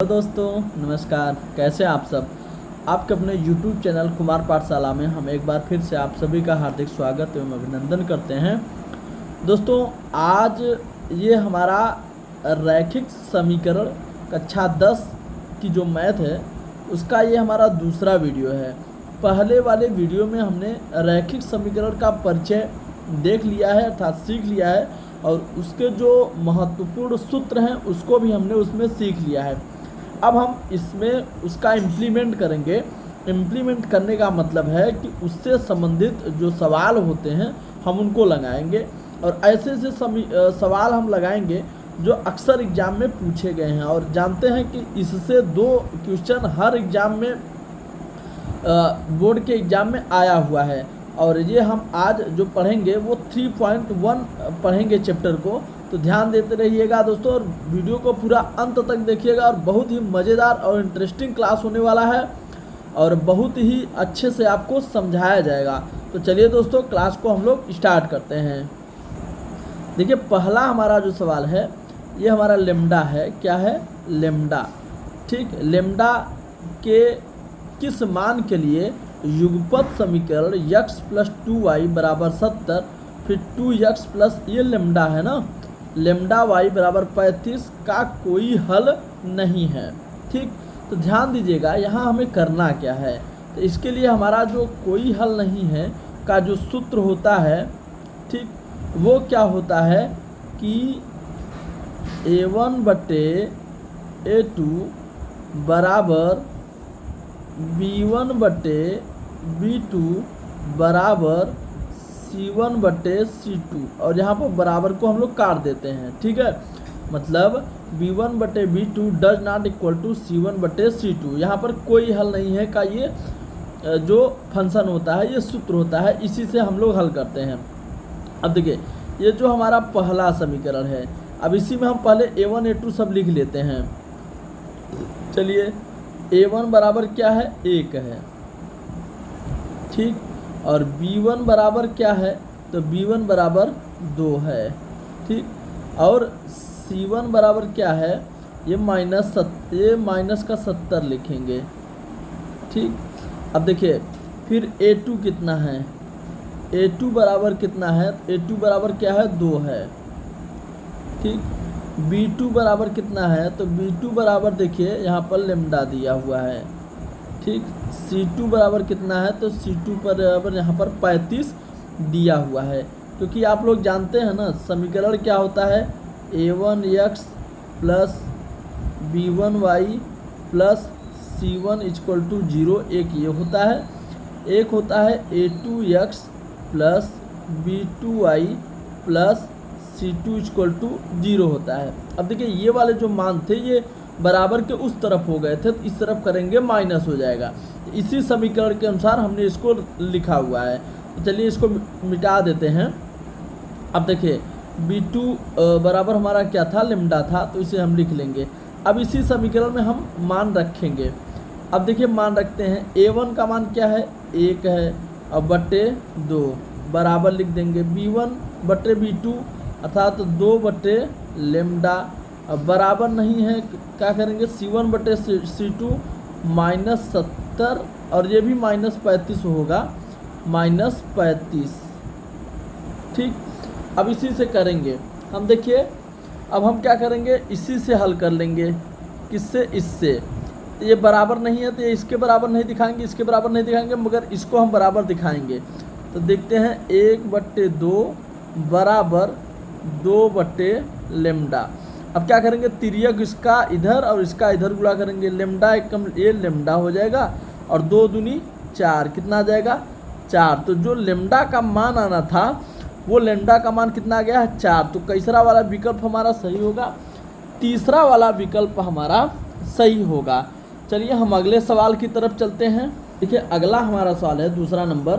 Hello दोस्तों, नमस्कार। कैसे आप सब। आपके अपने YouTube चैनल कुमार पाठशाला में हम एक बार फिर से आप सभी का हार्दिक स्वागत एवं अभिनंदन करते हैं। दोस्तों, आज ये हमारा रैखिक समीकरण कक्षा 10 की जो मैथ है उसका ये हमारा दूसरा वीडियो है। पहले वाले वीडियो में हमने रैखिक समीकरण का परिचय देख लिया है, अर्थात सीख लिया है, और उसके जो महत्वपूर्ण सूत्र हैं उसको भी हमने उसमें सीख लिया है। अब हम इसमें उसका इम्प्लीमेंट करेंगे। इम्प्लीमेंट करने का मतलब है कि उससे संबंधित जो सवाल होते हैं हम उनको लगाएंगे, और ऐसे ऐसे सवाल हम लगाएंगे जो अक्सर एग्ज़ाम में पूछे गए हैं। और जानते हैं कि इससे 2 क्वेश्चन हर एग्ज़ाम में बोर्ड के एग्ज़ाम में आया हुआ है। और ये हम आज जो पढ़ेंगे वो 3.1 पढ़ेंगे चैप्टर को। तो ध्यान देते रहिएगा दोस्तों, और वीडियो को पूरा अंत तक देखिएगा। और बहुत ही मज़ेदार और इंटरेस्टिंग क्लास होने वाला है, और बहुत ही अच्छे से आपको समझाया जाएगा। तो चलिए दोस्तों, क्लास को हम लोग स्टार्ट करते हैं। देखिए, पहला हमारा जो सवाल है ये हमारा लेम्डा है। क्या है? लेम्डा। ठीक, लेम्डा के किस मान के लिए युगपत समीकरण x + 2y = 70, फिर 2x प्लस ये लेम्डा है ना, लेम्डा y = 35 का कोई हल नहीं है। ठीक, तो ध्यान दीजिएगा यहाँ हमें करना क्या है। तो इसके लिए हमारा जो कोई हल नहीं है का जो सूत्र होता है, ठीक, वो क्या होता है कि a1/a2 बराबर b1/b2 बराबर c1/c2, और यहाँ पर बराबर को हम लोग काट देते हैं। ठीक है, मतलब b1/b2 does not equal to c1/c2। यहाँ पर कोई हल नहीं है का ये जो फंक्शन होता है, ये सूत्र होता है, इसी से हम लोग हल करते हैं। अब देखिए, ये जो हमारा पहला समीकरण है, अब इसी में हम पहले a1 a2 सब लिख लेते हैं। चलिए, a1 बराबर क्या है? 1 है। ठीक, और b1 बराबर क्या है? तो b1 बराबर 2 है। ठीक, और c1 बराबर क्या है? ये माइनस का 70 लिखेंगे। ठीक, अब देखिए, फिर a2 कितना है? a2 बराबर कितना है? a2 बराबर क्या है? 2 है। ठीक, b2 बराबर कितना है? तो b2 बराबर देखिए यहाँ पर लेम्डा दिया हुआ है। ठीक, c2 बराबर कितना है? तो c2 बराबर यहाँ पर 35 दिया हुआ है। क्योंकि आप लोग जानते हैं ना, समीकरण क्या होता है? a1x plus b1y plus c1 = 0। एक ये होता है, एक होता है a2x plus b2y plus c2 = 0 होता है। अब देखिए, ये वाले जो मान थे ये बराबर के उस तरफ हो गए थे, तो इस तरफ करेंगे माइनस हो जाएगा। इसी समीकरण के अनुसार हमने इसको लिखा हुआ है। तो चलिए इसको मिटा देते हैं। अब देखिए, b2 बराबर हमारा क्या था? लेम्डा था, तो इसे हम लिख लेंगे। अब इसी समीकरण में हम मान रखेंगे। अब देखिए, मान रखते हैं a1 का मान क्या है? 1 है, और बटे 2 बराबर लिख देंगे b1/b2 अर्थात 2 लेम्डा। अब बराबर नहीं है, क्या करेंगे? c1/c2 -70, और ये भी -35 होगा, -35। ठीक, अब इसी से करेंगे हम। देखिए, अब हम क्या करेंगे? इसी से हल कर लेंगे। किससे? इससे। ये बराबर नहीं है तो ये इसके बराबर नहीं दिखाएंगे, इसके बराबर नहीं दिखाएंगे, मगर इसको हम बराबर दिखाएंगे। तो देखते हैं, 1/2 बराबर 2 लेम्डा। अब क्या करेंगे? तिर्यक इसका इधर और इसका इधर गुणा करेंगे। लेम्डा एकम ये लेम्डा हो जाएगा, और 2 दूनी 4, कितना आ जाएगा? 4। तो जो लेम्डा का मान आना था वो लेम्डा का मान कितना आ गया है? 4। तो तीसरा वाला विकल्प हमारा सही होगा, तीसरा वाला विकल्प हमारा सही होगा। चलिए हम अगले सवाल की तरफ चलते हैं। देखिए, अगला हमारा सवाल है दूसरा नंबर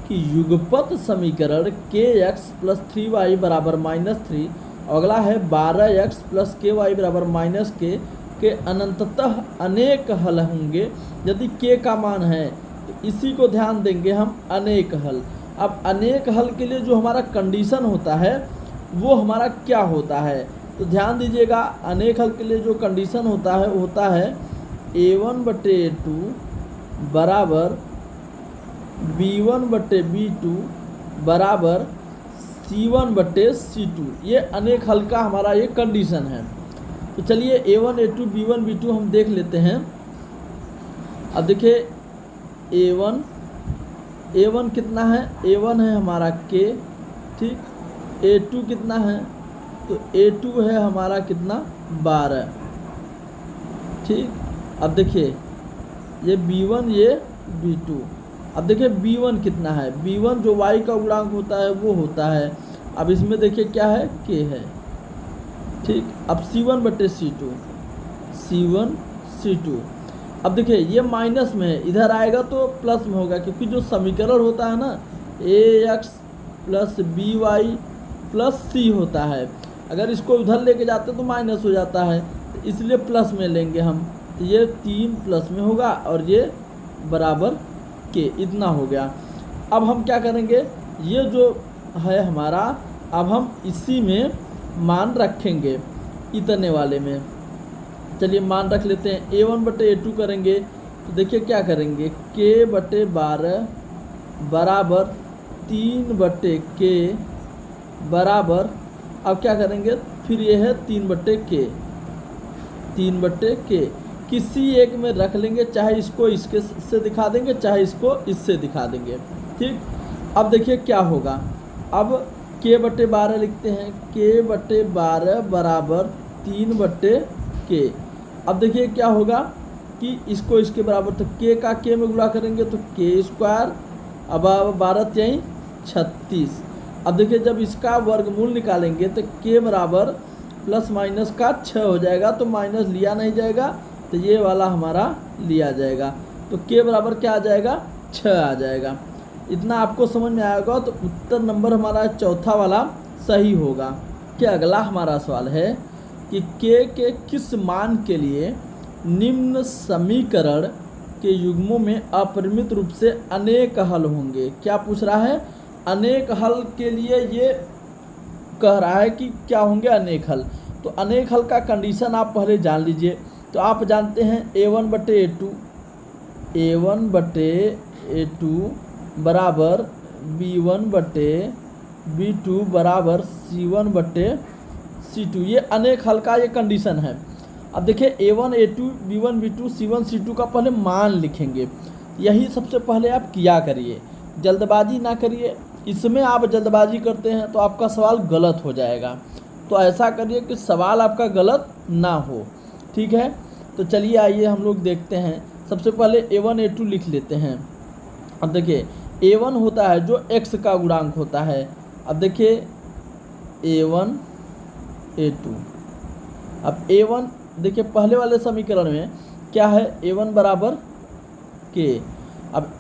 कि युगपत समीकरण kx + 3y = -3, अगला है 12x + ky = -k के अनंततः अनेक हल होंगे यदि k का मान है। तो इसी को ध्यान देंगे हम, अनेक हल। अब अनेक हल के लिए जो हमारा कंडीशन होता है वो हमारा क्या होता है? तो ध्यान दीजिएगा, अनेक हल के लिए जो कंडीशन होता है वो होता है A1/A2 बराबर B1/B2 बराबर C1/C2। ये अनेक हल का हमारा ये कंडीशन है। तो चलिए A1 A2 B1 B2 हम देख लेते हैं। अब देखिए A1 कितना है, A1 है हमारा K, ठीक। A2 कितना है, तो A2 है हमारा कितना 12, ठीक। अब देखिए ये B1 ये B2। अब देखिए B1 कितना है, B1 जो y का गुणांक होता है वो होता है, अब इसमें देखिए क्या है K है, ठीक। अब C1/C2, C1 C2। अब देखिए ये माइनस में है, इधर आएगा तो प्लस में होगा, क्योंकि जो समीकरण होता है ना AX + BY + C होता है, अगर इसको उधर लेके जाते तो माइनस हो जाता है, तो इसलिए प्लस में लेंगे हम। तो ये 3 प्लस में होगा और ये बराबर K, इतना हो गया। अब हम क्या करेंगे, ये जो है हमारा, अब हम इसी में मान रखेंगे, इतने वाले में। चलिए मान रख लेते हैं। A1/A2 करेंगे तो देखिए क्या करेंगे, K/12 बराबर 3/K बराबर, अब क्या करेंगे, फिर ये है 3/K, 3/K किसी एक में रख लेंगे, चाहे इसको इसके से दिखा देंगे, चाहे इसको इससे दिखा देंगे, ठीक। अब देखिए क्या होगा, अब K/12 लिखते हैं, K/12 बराबर 3/K। अब देखिए क्या होगा कि इसको इसके बराबर, तो K का K में गुणा करेंगे तो K², अब 12 यहीं 36। अब देखिए जब इसका वर्गमूल निकालेंगे तो K बराबर प्लस माइनस का 6 हो जाएगा, तो माइनस लिया नहीं जाएगा, तो ये वाला हमारा लिया जाएगा, तो K बराबर क्या आ जाएगा 6 आ जाएगा। इतना आपको समझ में आएगा, तो उत्तर नंबर हमारा चौथा वाला सही होगा। कि अगला हमारा सवाल है कि K के किस मान के लिए निम्न समीकरण के युग्मों में अपरिमित रूप से अनेक हल होंगे। क्या पूछ रहा है, अनेक हल के लिए ये कह रहा है कि क्या होंगे अनेक हल। तो अनेक हल का कंडीशन आप पहले जान लीजिए। तो आप जानते हैं A1/A2, A1/A2 बराबर B1/B2 बराबर C1/C2। ये अनेक हल का ये कंडीशन है। अब देखिए A1 A2 B1 B2 C1 C2 का पहले मान लिखेंगे, यही सबसे पहले आप किया करिए, जल्दबाजी ना करिए। इसमें आप जल्दबाजी करते हैं तो आपका सवाल गलत हो जाएगा, तो ऐसा करिए कि सवाल आपका गलत ना हो, ठीक है। तो चलिए आइए हम लोग देखते हैं। सबसे पहले A1 A2 लिख लेते हैं। अब देखिए A1 होता है जो x का गुणांक होता है। अब देखिए A1 A2, अब A1 देखिए पहले वाले समीकरण में क्या है, A1 बराबर K, अब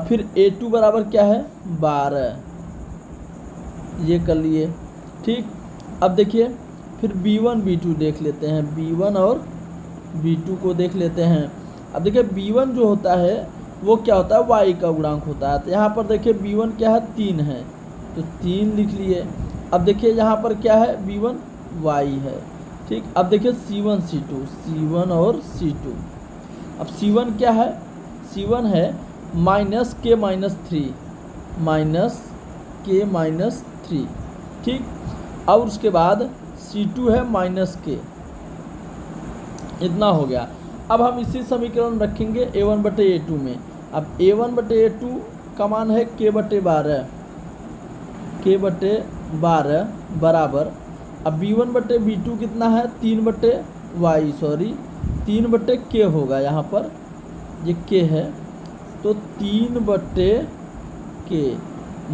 फिर A2 बराबर क्या है 12, ये कर लिए, ठीक। अब देखिए फिर B1 B2 देख लेते हैं, B1 और B2 को देख लेते हैं। अब देखिए B1 जो होता है वो क्या होता है, y का गुणांक होता है। तो यहाँ पर देखिए B1 क्या है 3 है, तो 3 लिख लिए। अब देखिए यहाँ पर क्या है B1 y है, ठीक। अब देखिए C1 C2, C1 और C2। अब C1 क्या है, C1 है -K-3, -K-3, ठीक। और उसके बाद C2 है -K, इतना हो गया। अब हम इसी समीकरण रखेंगे A1/A2 में। अब A1/A2 का मान है K/12, K/12 बराबर, अब B1/B2 कितना है 3/K होगा, यहाँ पर ये K है, तो 3/K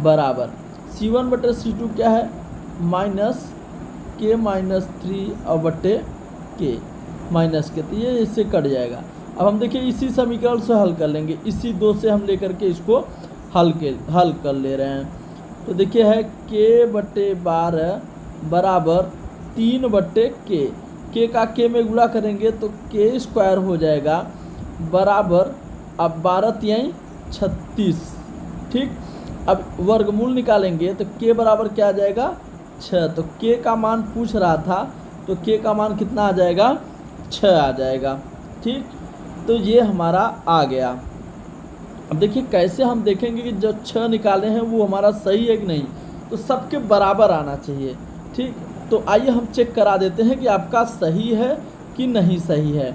बराबर C1/C2 क्या है -K-3 और K माइनस के, तो ये इससे कट जाएगा। अब हम देखिए इसी समीकरण से हल कर लेंगे, इसी 2 से हम लेकर के इसको हल कर ले रहे हैं। तो देखिए है K/12 बराबर 3/K, K का K में गुणा करेंगे तो K² हो जाएगा बराबर, अब 12 यहीं 36, ठीक। अब वर्गमूल निकालेंगे तो K बराबर क्या आ जाएगा 6, तो K का मान पूछ रहा था तो के का मान कितना आ जाएगा, 6 आ जाएगा। ठीक, तो ये हमारा आ गया। अब देखिए कैसे हम देखेंगे कि जो 6 निकाले हैं वो हमारा सही है कि नहीं, तो सबके बराबर आना चाहिए। ठीक, तो आइए हम चेक करा देते हैं कि आपका सही है कि नहीं सही है।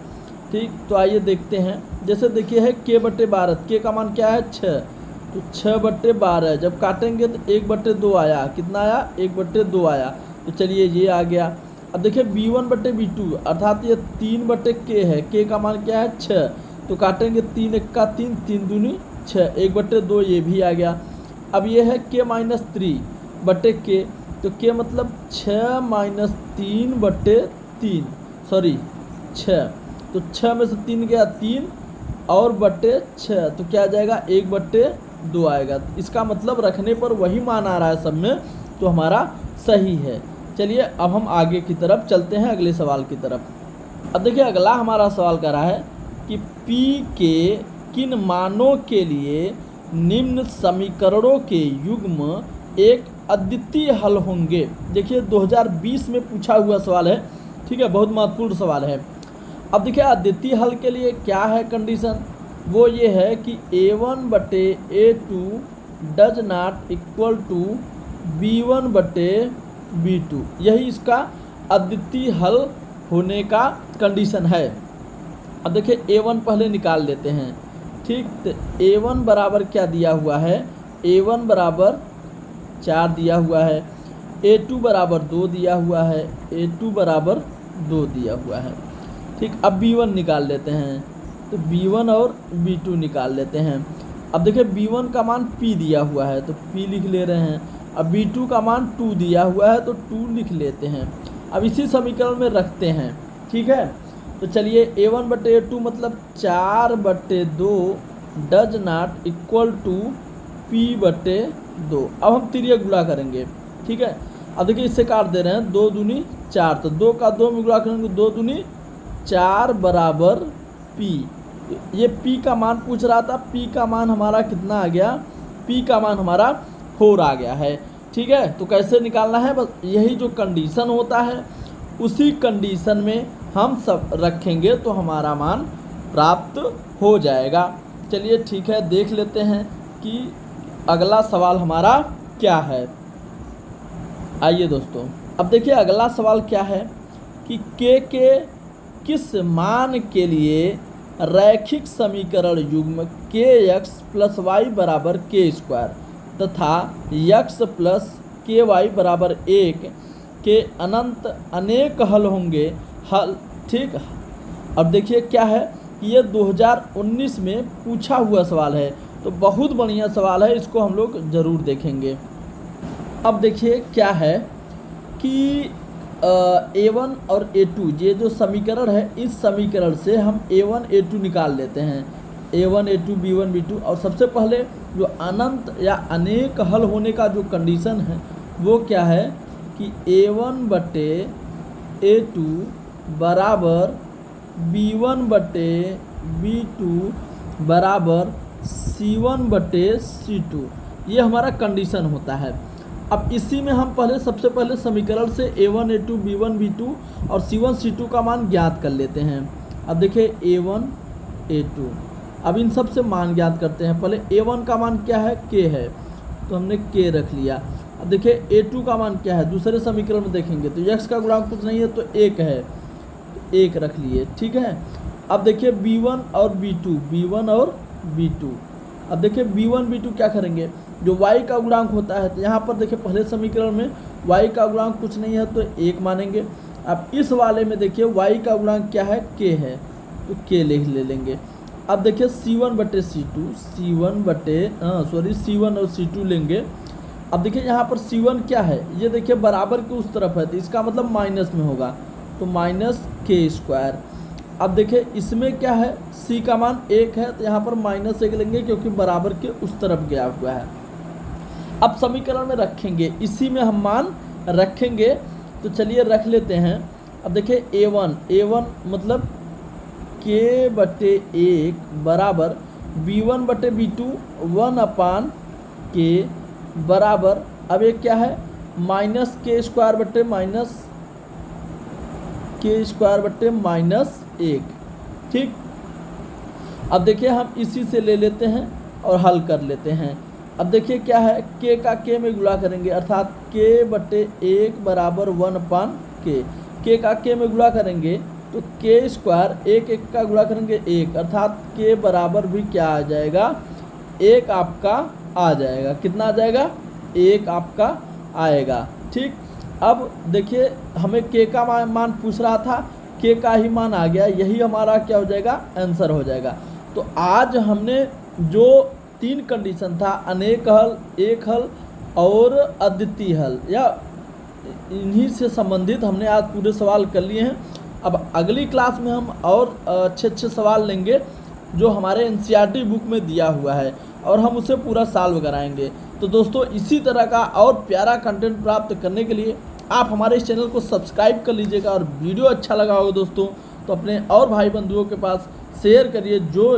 ठीक, तो आइए देखते हैं। जैसे देखिए है के बटे 12, के का मान क्या है 6, तो 6 बटे 12 जब काटेंगे तो 1/2 आया, कितना आया 1/2 आया। तो चलिए ये आ गया। अब देखिए b1 बटे b2 अर्थात ये 3 बटे के है, के का मान क्या है 6, तो काटेंगे 3 1 का 3, 3 दूनी 6, 1/2 ये भी आ गया। अब ये है के माइनस 3 बटे के, तो के मतलब 6 माइनस 3 बटे 3, सॉरी 6, तो 6 में से 3 गया 3 और बटे 6, तो क्या आ जाएगा 1/2 आएगा। इसका मतलब रखने पर वही मान आ रहा है सब में, तो हमारा सही है। चलिए अब हम आगे की तरफ चलते हैं, अगले सवाल की तरफ। अब देखिए अगला हमारा सवाल कर रहा है कि P के किन मानों के लिए निम्न समीकरणों के युग्म एक अद्वितीय हल होंगे। देखिए 2020 में पूछा हुआ सवाल है, ठीक है, बहुत महत्वपूर्ण सवाल है। अब देखिए अद्वितीय हल के लिए क्या है कंडीशन, वो ये है कि a1 बटे a2 does not equal to b1 बटे b2, यही इसका अद्वितीय हल होने का कंडीशन है। अब देखिए a1 पहले निकाल लेते हैं। ठीक, तो a1 बराबर क्या दिया हुआ है, a1 बराबर 4 दिया हुआ है, a2 बराबर 2 दिया हुआ है, a2 बराबर 2 दिया हुआ है। ठीक, अब b1 निकाल लेते हैं, तो b1 और b2 निकाल लेते हैं। अब देखिए b1 का मान p दिया हुआ है तो p लिख ले रहे हैं, अब b2 का मान 2 दिया हुआ है तो 2 लिख लेते हैं। अब इसी समीकरण में रखते हैं। ठीक है, तो चलिए a1 बटे a2 मतलब 4/2 does not equal to p बटे 2। अब हम तिर्यक गुणा करेंगे। ठीक है, अब देखिए इससे काट दे रहे हैं, 2 दूनी 4, तो 2 का 2 में गुणा करेंगे, 2 दूनी 4 बराबर p। ये p का मान पूछ रहा था, p का मान हमारा कितना आ गया, p का मान हमारा 4 आ गया है। ठीक है, तो कैसे निकालना है, बस यही जो कंडीशन होता है उसी कंडीशन में हम सब रखेंगे तो हमारा मान प्राप्त हो जाएगा। चलिए ठीक है, देख लेते हैं कि अगला सवाल हमारा क्या है। आइए दोस्तों, अब देखिए अगला सवाल क्या है कि के किस मान के लिए रैखिक समीकरण युग्म के एक्स प्लस वाई बराबर के स्क्वायर तथा यक्स प्लस के वाई बराबर 1 के अनंत अनेक हल होंगे। हल, ठीक, अब देखिए क्या है कि ये 2019 में पूछा हुआ सवाल है, तो बहुत बढ़िया सवाल है, इसको हम लोग ज़रूर देखेंगे। अब देखिए क्या है कि a1 और a2 ये जो समीकरण है, इस समीकरण से हम a1 a2 निकाल लेते हैं, a1 a2 b1 b2। और सबसे पहले जो अनंत या अनेक हल होने का जो कंडीशन है वो क्या है कि a1 बटे a2 बराबर b1 बटे b2 बराबर c1 बटे c2, ये हमारा कंडीशन होता है। अब इसी में हम सबसे पहले समीकरण से a1 a2 b1 b2 और c1 c2 का मान ज्ञात कर लेते हैं। अब देखिए a1 a2, अब इन सब से मान ज्ञात करते हैं। पहले a1 का मान क्या है, k है, तो हमने k रख लिया। अब देखिए a2 का मान क्या है, दूसरे समीकरण में देखेंगे तो x का गुणांक कुछ नहीं है तो 1 है, तो 1 रख लिए। ठीक है, अब देखिए b1 और b2। अब देखिए b1 b2 क्या करेंगे, जो y का गुणांक होता है, तो यहाँ पर देखिए पहले समीकरण में y का गुणांक कुछ नहीं है तो 1 मानेंगे। अब इस वाले में देखिए y का गुणांक क्या है, k है, तो k ले लेंगे। अब देखिए c1 बटे c1 और c2 लेंगे। अब देखिए यहाँ पर c1 क्या है, ये देखिए बराबर के उस तरफ है, तो इसका मतलब माइनस में होगा, तो माइनस के स्क्वायर। अब देखिए इसमें क्या है, c का मान 1 है, तो यहाँ पर -1 लेंगे क्योंकि बराबर के उस तरफ गया हुआ है। अब समीकरण में रखेंगे, इसी में हम मान रखेंगे, तो चलिए रख लेते हैं। अब देखिए a1 मतलब k बटे 1 बराबर b1 बटे b2 1/k बराबर, अब एक क्या है, माइनस के स्क्वायर बटे माइनस के स्क्वायर बट्टे माइनस 1। ठीक, अब देखिए हम इसी से ले लेते हैं और हल कर लेते हैं। अब देखिए क्या है, के का के में गुणा करेंगे अर्थात के बट्टे 1 बराबर 1/k। के का के में गुणा करेंगे तो के स्क्वायर 1 का गुणा करेंगे 1 अर्थात के बराबर भी क्या आ जाएगा, 1 आपका आ जाएगा। कितना आ जाएगा, 1 आपका आएगा। ठीक, अब देखिए हमें के का मान पूछ रहा था, के का ही मान आ गया, यही हमारा क्या हो जाएगा, आंसर हो जाएगा। तो आज हमने जो 3 कंडीशन था, अनेक हल, एक हल और अद्वितीय हल, या इन्हीं से संबंधित हमने आज पूरे सवाल कर लिए हैं। अब अगली क्लास में हम और अच्छे सवाल लेंगे जो हमारे एनसीईआरटी बुक में दिया हुआ है और हम उसे पूरा सॉल्व कराएंगे। तो दोस्तों इसी तरह का और प्यारा कंटेंट प्राप्त करने के लिए आप हमारे इस चैनल को सब्सक्राइब कर लीजिएगा और वीडियो अच्छा लगा होगा दोस्तों तो अपने और भाई बंधुओं के पास शेयर करिए जो